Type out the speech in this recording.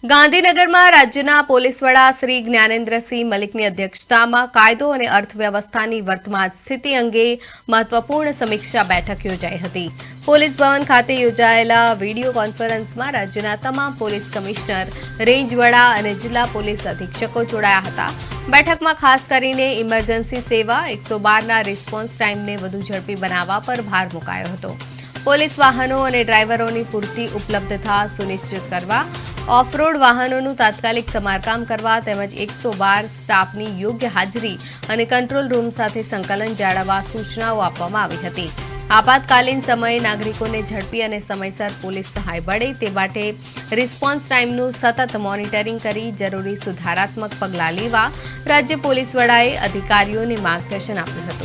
ગાંધીનગરમાં રાજ્યના પોલીસ વડા શ્રી જ્ઞાનેન્દ્રસિંહ મલિકની અધ્યક્ષતામાં કાયદો અને અર્થવ્યવસ્થાની વર્તમાન સ્થિતિ અંગે મહત્વપૂર્ણ સમીક્ષા બેઠક યોજાઈ હતી. પોલીસ ભવન ખાતે યોજાયેલા વિડીયો કોન્ફરન્સમાં રાજ્યના તમામ પોલીસ કમિશનર, રેન્જ વડા અને જિલ્લા પોલીસ અધિક્ષકો જોડાયા હતા. બેઠકમાં ખાસ કરીને ઇમરજન્સી સેવા 112ના રિસ્પોન્સ ટાઈમને વધુ ઝડપી બનાવવા પર ભાર મુકાયો હતો. પોલીસ વાહનો અને ડ્રાઈવરોની પૂરતી ઉપલબ્ધતા સુનિશ્ચિત કરવા, ઓફ-રોડ વાહનોનું તાત્કાલિક સમારકામ કરવા તેમજ 112 સ્ટાફની યોગ્ય હાજરી અને કંટ્રોલ રૂમ સાથે સંકલન જાળવવા સૂચનાઓ આપવામાં આવી હતી. આપાતકાલીન સમયે નાગરિકોને ઝડપી અને સમયસર પોલીસ સહાય મળે તે માટે રિસ્પોન્સ ટાઈમનું સતત મોનિટરિંગ કરી જરૂરી સુધારાત્મક પગલાં લેવા રાજ્ય પોલીસ વડાએ અધિકારીઓને માર્ગદર્શન આપ્યું હતું.